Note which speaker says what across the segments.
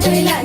Speaker 1: Bella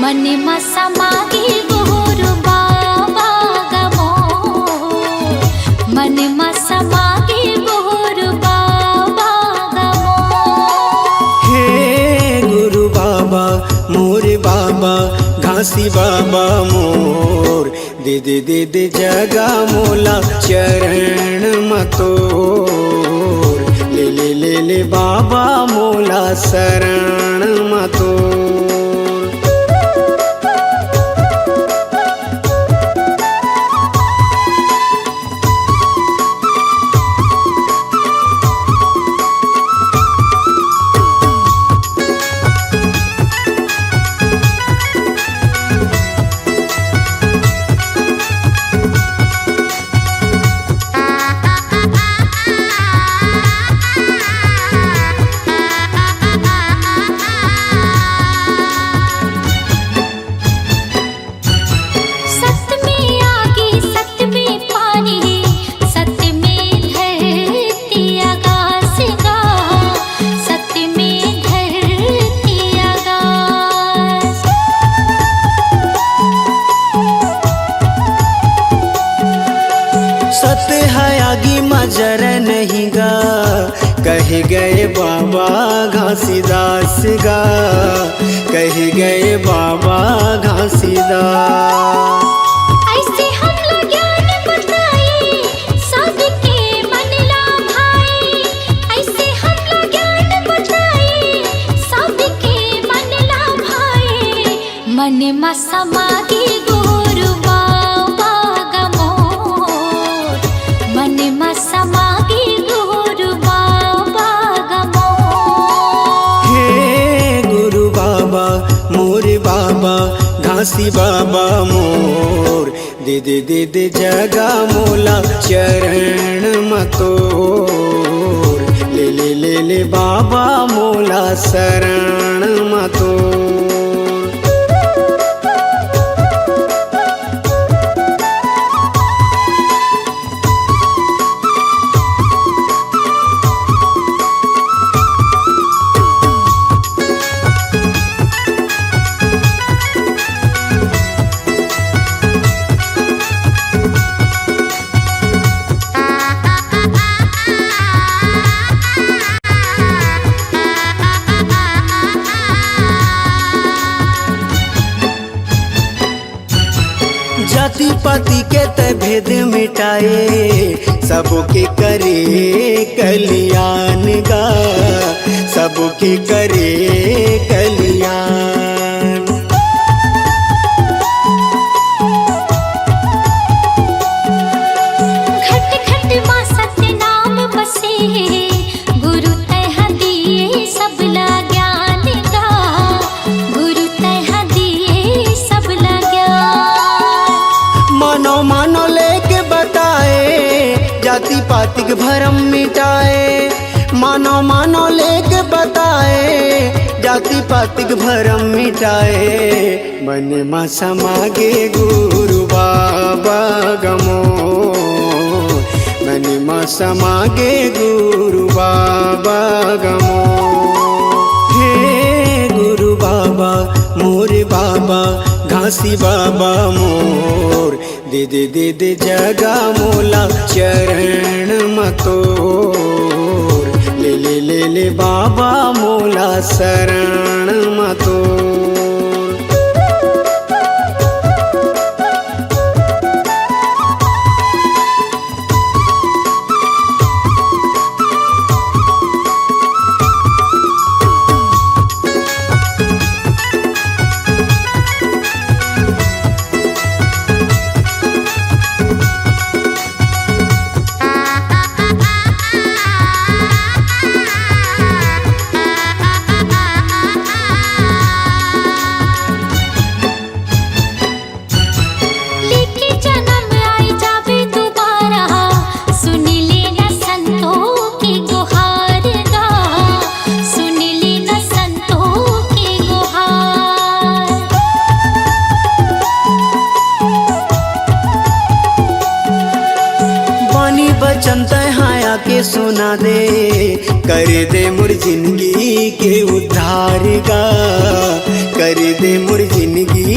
Speaker 1: मन समागे गुरु बाबा गमो मन समागे गुरु बाबा गमो।
Speaker 2: हे गुरु बाबा मोर बाबा घासी बाबा मोर दे दे दे दे जगा मोला चरण मतोर ले ले ले ले बाबा मोला शरण मतोर। सत्य है आगे मजर नहीं गा कहे गए बाबा घासीदास गा कहे गए बाबा घासीदास।
Speaker 1: ऐसे हमला ज्ञान बताए सबके मन ला भाई ऐसे हमला ज्ञान बताए सबके मन ला भाई मन समागे गुरु बाबा गमो मन समागे गुरु बाबा गमो।
Speaker 2: हे गुरु बाबा मोर बाबा घासी बाबा मोर दे दे दे दे जगा मोला चरण मतोर ले ले ले ले बाबा मोला शरण मतोर। जाति पाति के भेद मिटाए सबके करे कल्याण गा सबके करे कल्याण।
Speaker 1: घट घट मां सत्य नाम बसे गुरु तह दिए सबला ज्ञान गा गुरु तह दिए सबला ज्ञान।
Speaker 2: मानो मानो लेके बताए जाति पाति के भरम मिटाए मानो मानो लेके बताए जाति पाति के भरम मिटाए मन समागे गुरु बाबा गमो मन समागे गुरु बाबा गमो। हे गुरु बाबा मोर बाबा घासी बाबा मोर दे दे दे दे जगा मोला चरण मतोर ले ले ले ले बाबा मोला शरण मतोर। वचन तहाया के सुना दे, कर दे मुर जिंदगी के उद्धार गा, कर दे मुर जिंदगी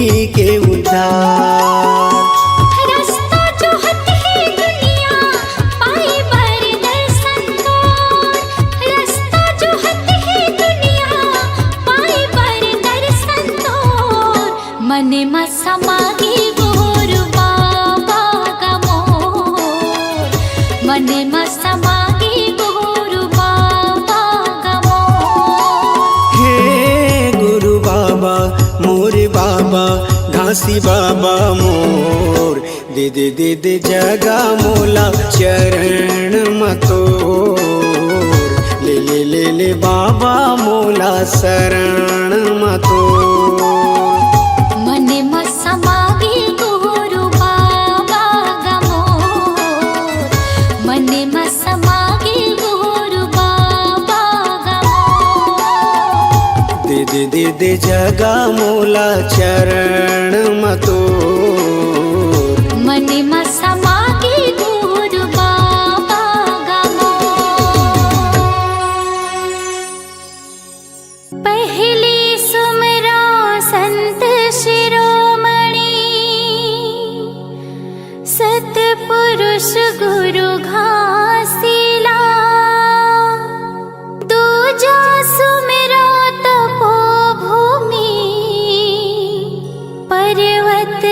Speaker 1: मने म समागी गुरु बाबा गमोर मने म समागी गुरु बाबा गमोर।
Speaker 2: हे गुरु बाबा मोरे बाबा घासी बाबा मोर दे दे दे दे जगा मोला चरण मतोर ले ले ले ले बाबा मोला शरण मतोर।
Speaker 1: मने म समागी गुरु बाबा गमोर मने म समागी गुरु बाबा गमोर।
Speaker 2: दे दे दे दे जगा मोला चरण मतोर
Speaker 1: मने म समागी गुरु बाबा गमोर। पहली सुमरा संत शिरोमणि सतपुरुष गुरु घासीला। दूजा सुमिरा तपोभूमि पर्वत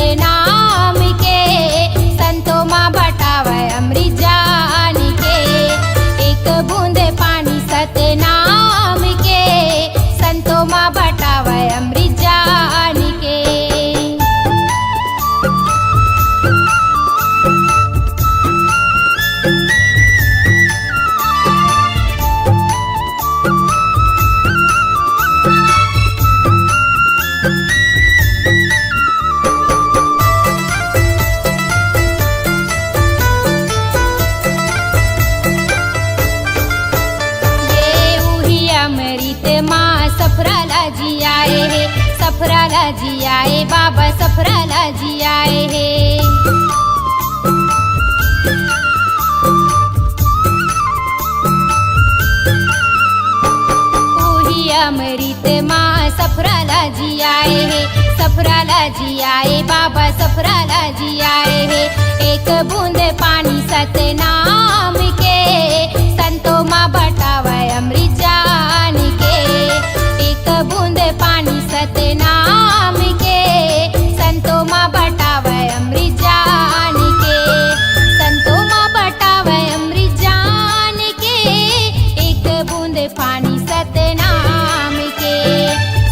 Speaker 1: सतनाम के, संतों माँ बटावे अमृत जान के। एक बूंद पानी सतनाम के, संतों माँ बटावे अमृत जान के। सफराला जी आए बाबा, सफराला जी आए हैं। ओही अमृत माँ सफराला जी आए हैं, सफराला जी आए बाबा, सफराला जी आए हैं। एक बूंद पानी सतनाम के, संतों माँ बटावे अमृत जान के। एक बूंद पानी सतनाम के, संतों माँ बटावे अमृत जान के। संतों माँ बटावे अमृत जान के, एक बूंद पानी सतनाम के।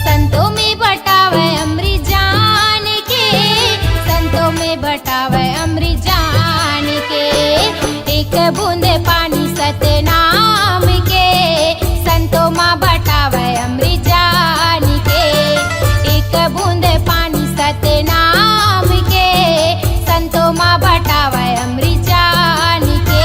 Speaker 1: संतों में बटावे अमृत जान के, संतों में बटावे अमृत जान के। एक बूंद पानी सतनाम के, संतों माँ बटावे अमृत जान के। एक बूंद पानी सतनाम के, संतों माँ बटावे अमृत जान के।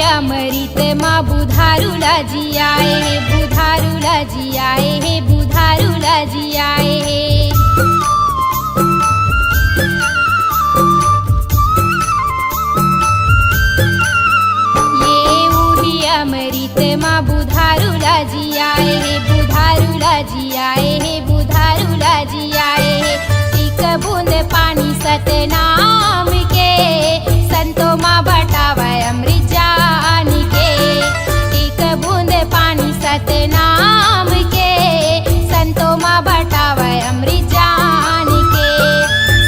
Speaker 1: अमृत माँ बुधारुला जी आए हैं, बुधारुला जी आए हैं, बुधारुला जी आए हैं। ये वही अमृत माँ बुधारुला जी आए हैं, बुधारुला जी आए हैं, बुधारुला जी आए हैं। एक बूंद पानी सतनाम के, संतों माँ बटावे अमृत जान के। एक बूंद पानी सतनाम के, संतों माँ बटावे अमृत जान के।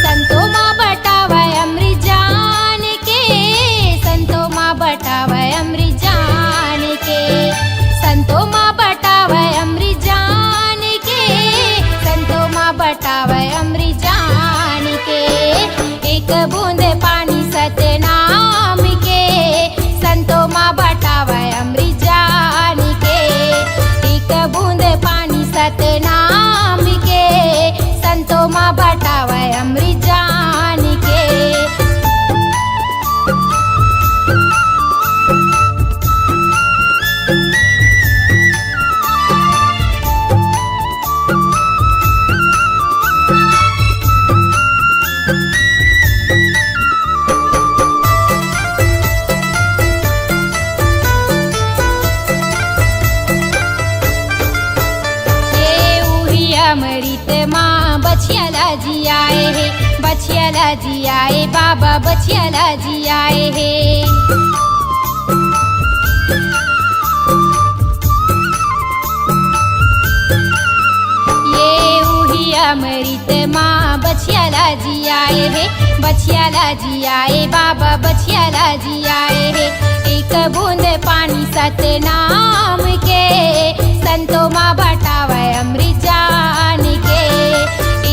Speaker 1: संतों माँ बटावे अमृत जान के, संतों माँ बटावे अमृत जान के। संतों माँ बटावे अमृत जान के, संतों माँ बटावे अमृत जान के। एक बूंद पानी सतनाम के, संतों माँ बटावे अमृत जान के। एक बूंद पानी सतनाम के, संतों माँ बटावे अमृत जान के। अमृत माँ बछियाला जी आए हैं, बछियाला जी आए बाबा, बछियाला जी आए हैं। ये वही अमृत माँ बछियाला जी आए हैं, बछियाला जी आए बाबा, बछियाला जी आए हैं। एक बूंद पानी सतनाम के, संतों माँ बटावे अमृत जान के।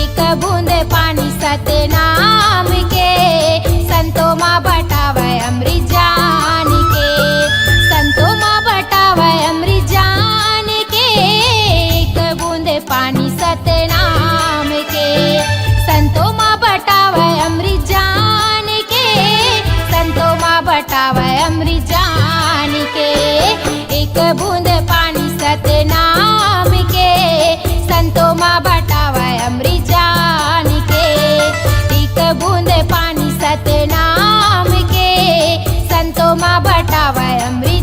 Speaker 1: एक बूंद पानी सतनाम के, संतों माँ बटावे अमृत जान के। संतों माँ बटावे अमृत जान के, एक बूंद पानी सतनाम के। संतों माँ बटावे अमृत जान के, संतों माँ बटावे अमृत जान के। एक बूंद पानी सतनाम के, संतों माँ बटावे अमृत जान के। एक बूंद पानी सतनाम के, संतों माँ बटावे अमृत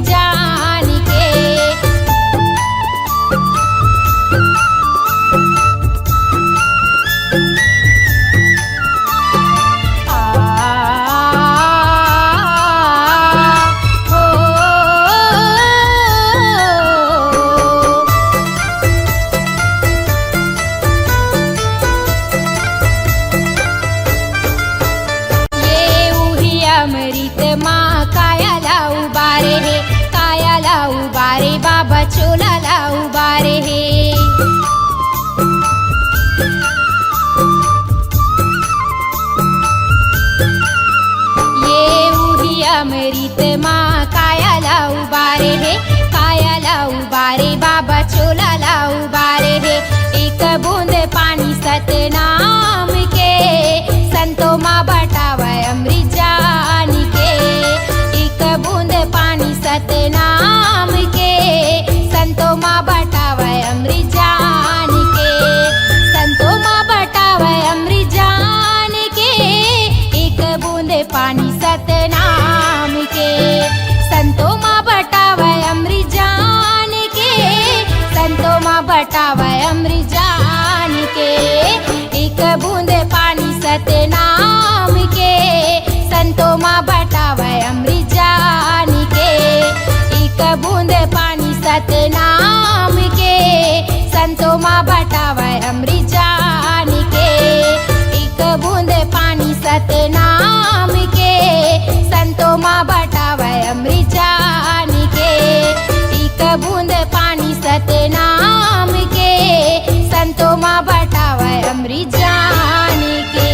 Speaker 1: चोलाला उबारे हे। ये उही अमृत माँ कायाला उबारे हे, कायाला उबारे बाबा चोलाला उबारे हे। एक बूंद पानी सतनाम के संतो माँ बटावे अमृत जान के। एक बूंद पानी सतनाम के संतो माँ बटावे अमृत जान के। संतो माँ बटावे अमृत जान के, एक बूंद पानी सतनाम के। संतो माँ बटावे अमृत जान के, संतो माँ बटावे अमृत जान के। एक बूंद पानी सतनाम के संतो माँ बटावे अमृत जान के। एक बूंद पानी सतनाम के संतो माँ बटावे अमृत जान के। एक बूंद पानी सतनाम के संतो माँ बटावे अमृत जान के। एक बूंद पानी सतनाम के संतो माँ बटावे अमृत जान के।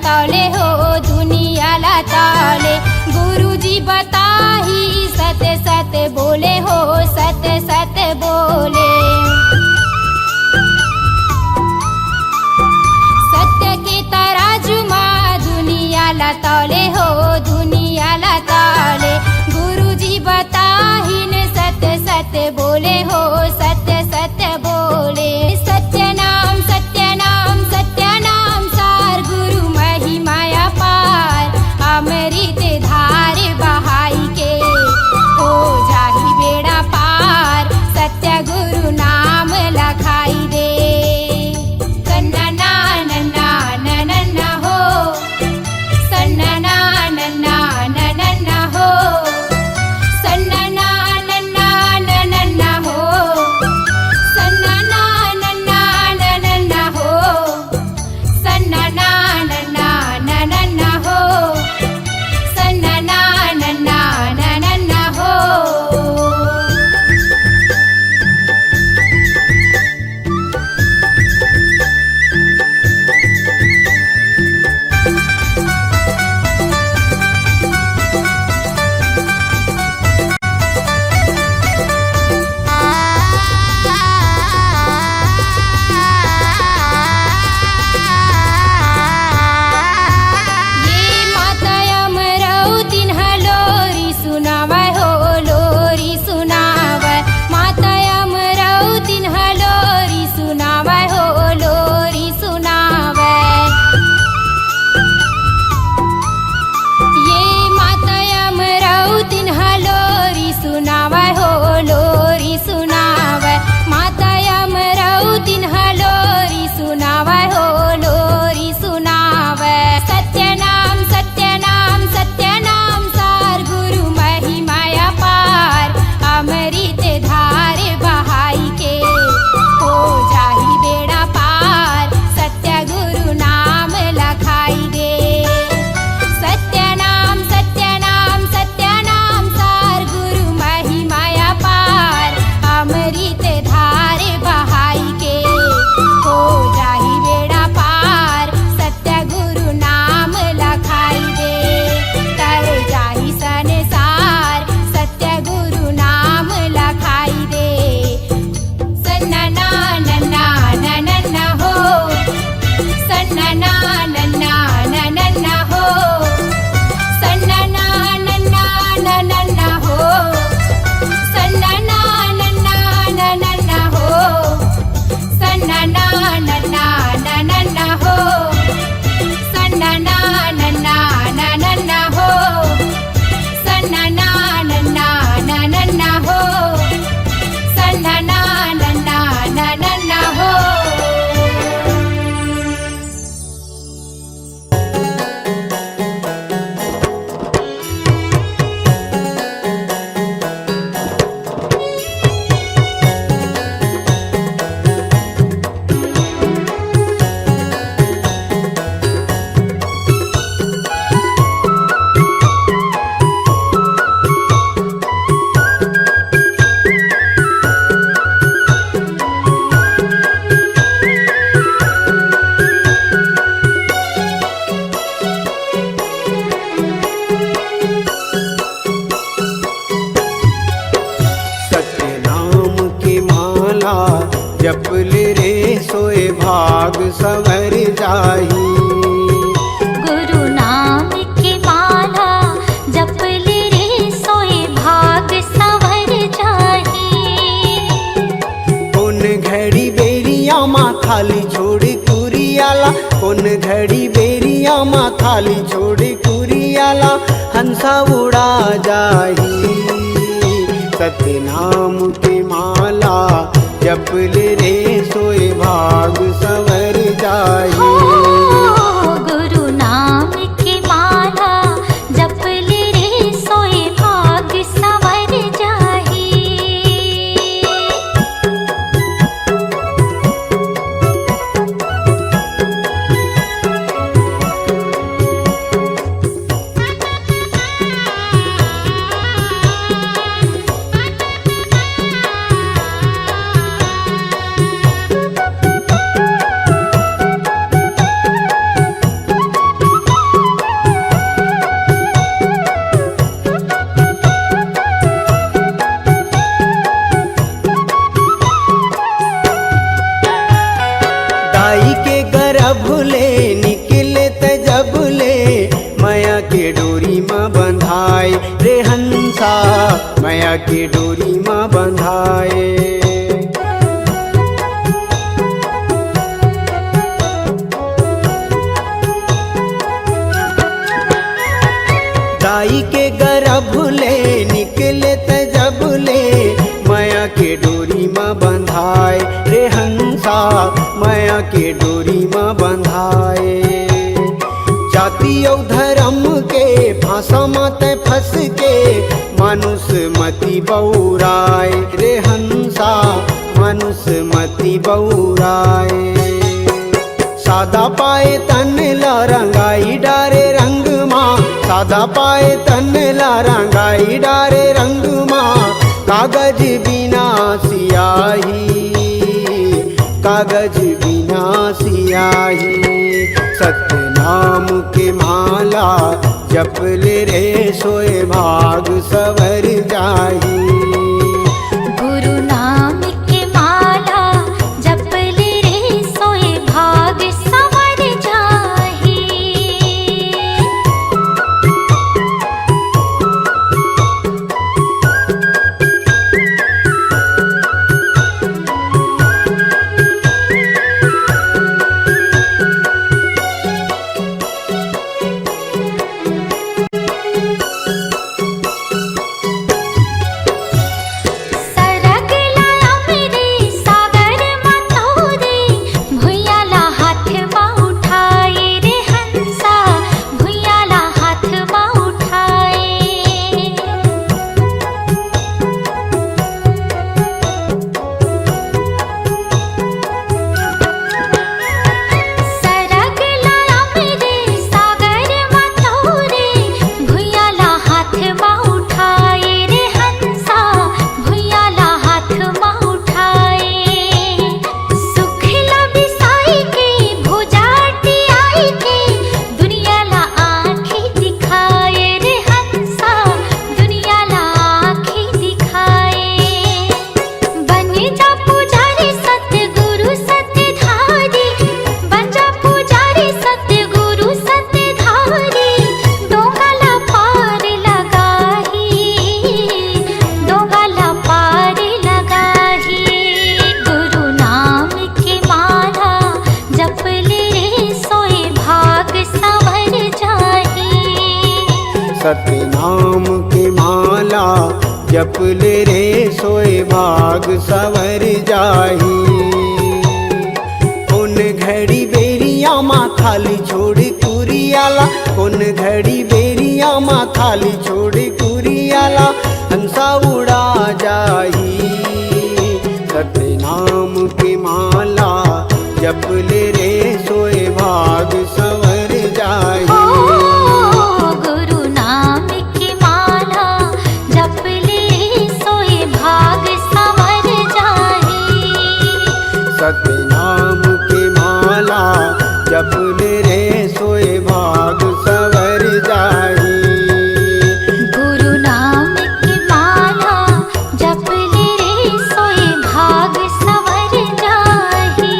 Speaker 1: तौले हो दुनियाला तौले, गुरुजी बताही बोले हो सत्य सत्य बोले। सत्य के तराजू माँ दुनियाला तौले हो दुनियाला तौले। गुरुजी बताहिन सत्य सत्य बोले हो सत्य सत्य बोले। सत्य नाम सार गुरु महिमाया पार। अमृत धार बहाई के हो जाहि बेड़ा पार। सत्य गुरु नाम लखाई दे। सन्ना ना नन्ना नन्ना हो सन्ना ना नन्ना नन्ना हो सन्ना ना नन्ना नन्ना हो सन्ना ना नन्ना नन्ना हो सन्ना ना नन्ना नन्ना हो सन्ना ना नन्ना नन्ना हो। ये माता अमरावती लोरी सुनावै हो लोरी सुनावै। माता अमरावती लोरी सुनावै हो लोरी सुनावै। ये माता अमरावती लोरी सुनावै हो लोरी सुनावै। माता अमरावती लोरी सुनावै हो लोरी सुनावै। सत्य नाम सार गुरु महिमाया पार। अमृत धार बहाई के हो जाहि बेड़ा पार। सत्य गुरु नाम लखाई दे। सत्य नाम सार गुरु महिमाया पार। अमृत धार बहाई के हो जाहि बेड़ा पार। सत्य गुरु नाम लखाई दे। तर जाहि संसार सत्य गुरु नाम लखाई दे। सन्ना ना नन्ना नन्ना हो सन्ना ना नन्ना नन्ना हो सन्ना ना नन्ना नन्ना हो सन्ना ना नन्ना नन्ना हो सन्ना ना नन्ना नन्ना हो सन्ना ना नन्ना नन्ना हो सन्ना ना नन्ना नन्ना हो सन्ना ना नन्ना नन्ना हो।
Speaker 2: सत्य नाम की माला जप ले रे सोए भाग संवर जाही।
Speaker 3: गुरु नाम की माला जप ले रे सोए भाग संवर जाही।
Speaker 2: कौन घड़ी बेरिया माँ थाली छोड़ कुरियाला। कौन घड़ी बेरिया माँ थाली छोड़ कुरियाला। हंसा उड़ा जाही। सत्य नाम की माला जप ले रे सोए भाग संवर जाही।
Speaker 3: गुरु नाम की माला जप ले रे सोए भाग संवर जाही।
Speaker 2: बंधाए रे हंसा माया के डोरी माँ बंधाए। दाई के गर्भ ले निकले त जब ले माया के डोरी माँ बंधाए रे हंसा माया के डोरी माँ बंधाए। जाति और धर्म के फांसा मत फंस के मानुष मति बौराए रे हंसा मानुष मति बौराए। सादा पाए तन ला रंगाई डारे रंग माँ सादा पाए तन ला रंगाई डारे रंग माँ। कागज बिना सियाही कागज बिना सियाही सत्य नाम के माला जप ले रे सोए भाग सवर जाही।
Speaker 3: गुरु नाम के माला जप ले रे सोए भाग संवर जाहि।
Speaker 2: सत्य नाम के माला जप ले रे सोए भाग सवर जाही। उन घड़ी बेरिया माँ खाली छोड़ कुरियाला उन घड़ी बेरिया माँ खाली छोड़ कुरियाला हंसा उड़ा जाही। सत्य नाम के माला जप ले रे सोए भाग सवर जाही।
Speaker 3: गुरु नाम की माला जप ले सोए भाग संवर जाहि।
Speaker 2: सत्य नाम के माला जप ले रे सोए भाग सवर जाही।
Speaker 3: गुरु नाम की माला जप ले रे सोए भाग संवर जाहि।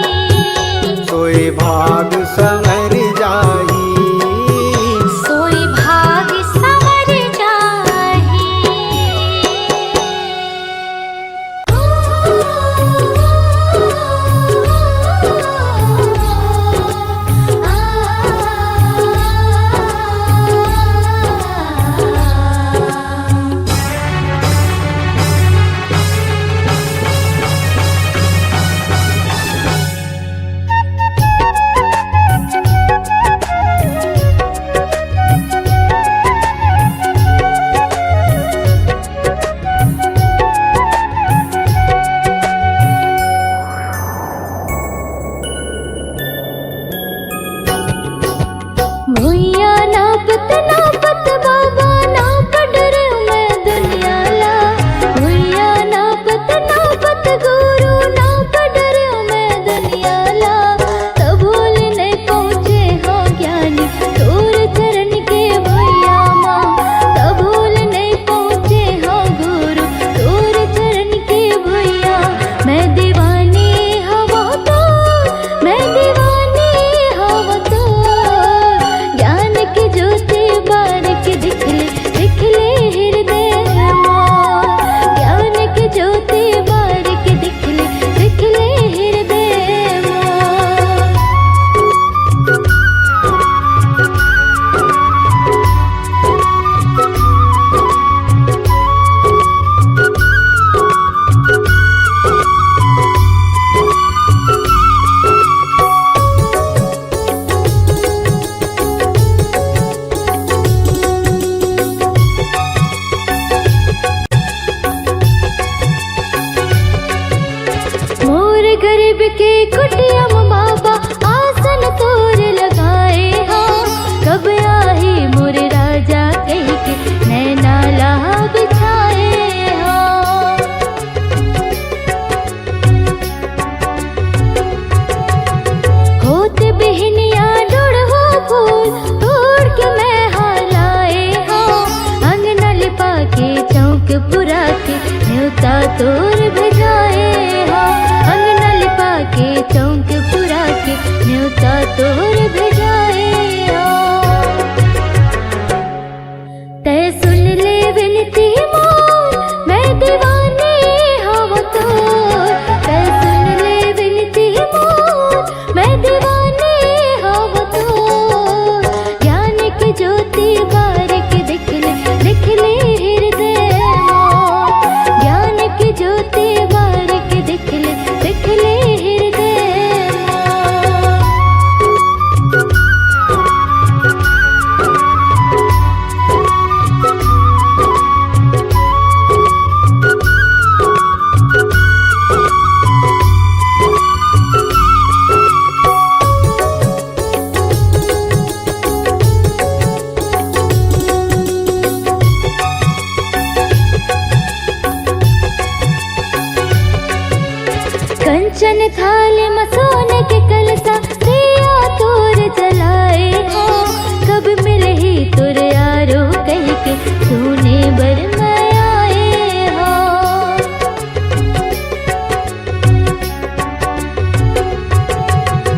Speaker 3: ही तुर यारो कह के सुने बर मैं आए हो।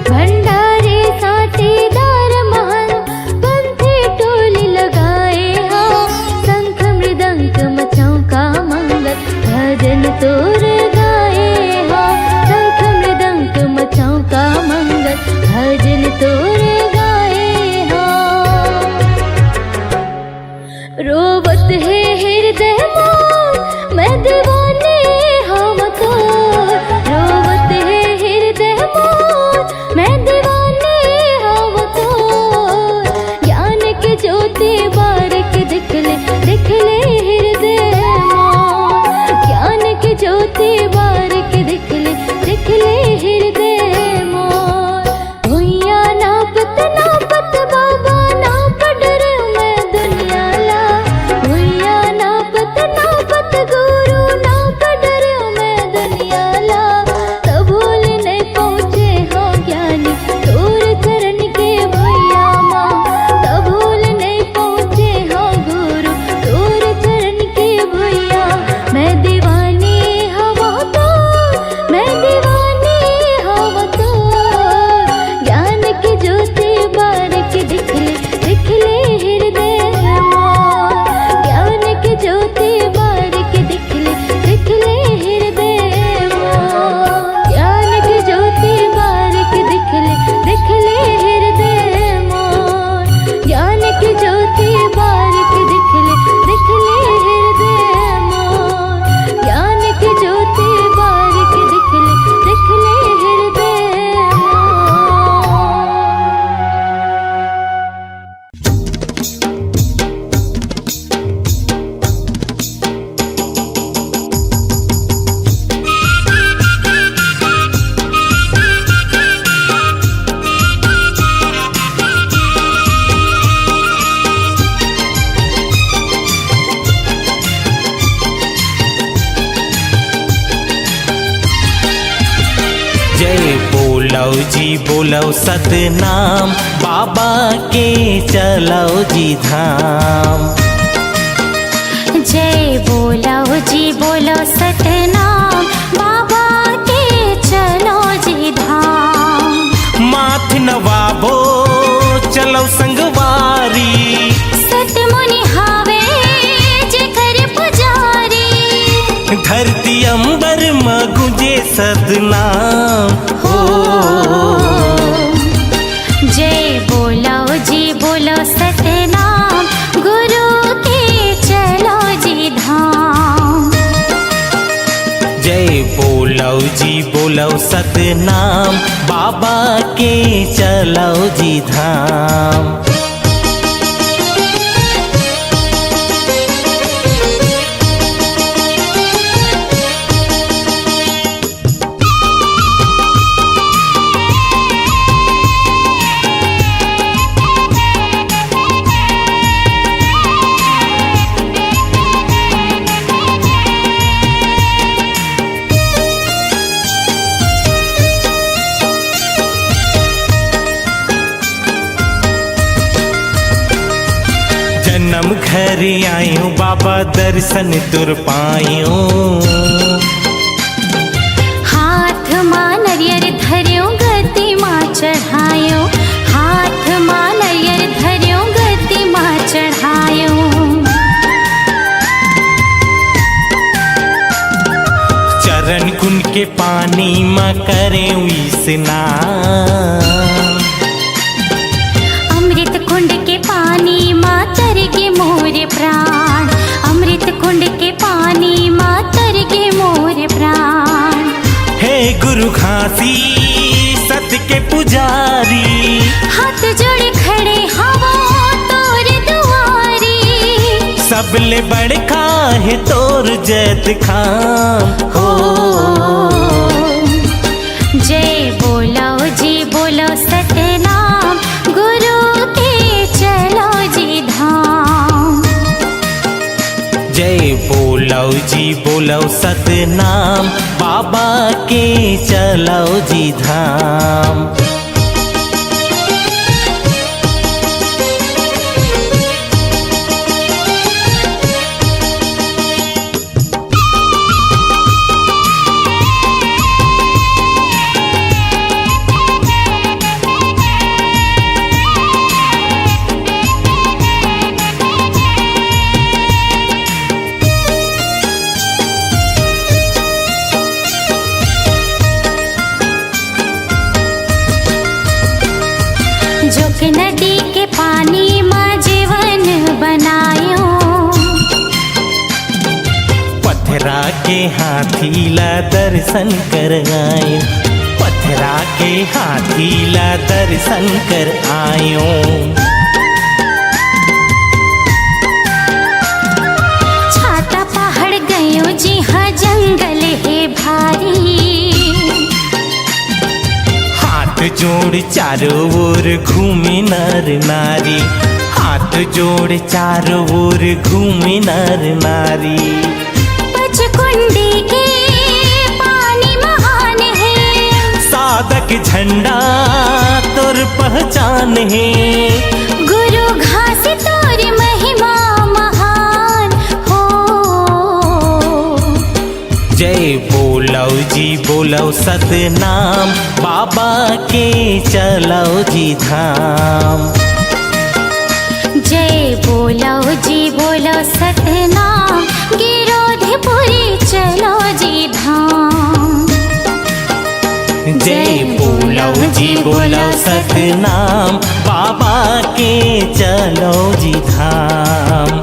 Speaker 3: भंडारे साथीदार महान पंथी टोली लगाए हो। शंख मृदंग मचाओ का मंगल भजन तोर गाए हो। शंख मृदंग मचाओ का मंगल भजन तोर गाए हो। रोवत है हृदय मोर मैं दीवानी हम तो। रोवत है हृदय मोर मैं दीवानी हम तो। ज्ञान के ज्योति बारिक दिख ले हृदय मोर। ज्ञान के ज्योति बारिक दिख ले हृदय मोर। भुइया नापत नापत बाबा नाप डरे मैं दुनिया ला। भुइया नापत नापत गुरु नाप डरे मैं दुनिया ला। तबोल नहीं पहुँचे हो ज्ञानी तोर चरण के भैया माँ। तबोल नहीं पहुँचे हो गुरु तोर चरण के भैया। मैं दीवानी हवा तो मैं दीवानी हवा तो। ज्ञान की ज्योति बारिक दिख ले हृदय मोर। ज्ञान की ज्योति बारिक दिख ले हृदय मोर। ज्ञान की ज्योति बारिक दिख ले हृदय मोर। ज्ञान की ज्योति बारिक दिख ले हृदय मोर। ज्ञान की ज्योति बारिक दिख ले हृदय मोर।
Speaker 4: जय बोलो जी बोलो सतनाम बाबा के चलो जी धाम।
Speaker 3: जय बोलो जी बोलो सतनाम बाबा के चलो जी धाम।
Speaker 4: माथ नवाबो चलो संगवारी।
Speaker 3: सतमुनि हावे जे कर पुजारी।
Speaker 4: धरती अंबर में गुंजे सतनाम हो।
Speaker 3: जय बोलो जी बोलो सतनाम गुरु के चलो जी धाम।
Speaker 4: जय बोलो जी बोलो सतनाम बाबा के चलो जी धाम। जन्म घर आयो बाबा दर्शन तुर पायो।
Speaker 3: हाथ मां नरियर धर्यो गति मां चढ़ायो। हाथ मां नरियर धर्यो गति मां चढ़ायो।
Speaker 4: चरण कुंड के पानी में करे स्नान।
Speaker 3: अमृत कुंड के पानी मां तर के मोर प्राण। अमृत कुंड के पानी मां तर के मोर प्राण।
Speaker 4: हे गुरु घासी सत के पुजारी।
Speaker 3: हाथ जोड़ खड़े हवा तोर दुआरी।
Speaker 4: सबले बड़का है तोर जैत खाम हो।
Speaker 3: जय बोलो जी बोलो सतनाम गुरु के चलो जी धाम।
Speaker 4: जय बोलो जी बोलो सतनाम बाबा के चलो जी धाम। के हाथी ला दर्शन कर आयो, पथरा के हाथी ला दर्शन कर आयो।
Speaker 3: छाता पहाड़ गयो जी हाँ जंगल है भारी,
Speaker 4: हाथ जोड़ चारों ओर घूमे नर नारी, हाथ जोड़ चारों ओर घूमे नर नारी।
Speaker 3: पचकुंडी के पानी महान है,
Speaker 4: साधक झंडा तोर पहचान है,
Speaker 3: गुरु घास तोर महिमा महान हो।
Speaker 4: जय बोलो जी बोलो सतनाम, बाबा के चलो जी धाम।
Speaker 3: जय बोलो जी बोलो सतनाम, गिरोधपुरी चलो जी धाम।
Speaker 4: जय बोलो जी बोलो सतनाम, बाबा के चलो जी धाम।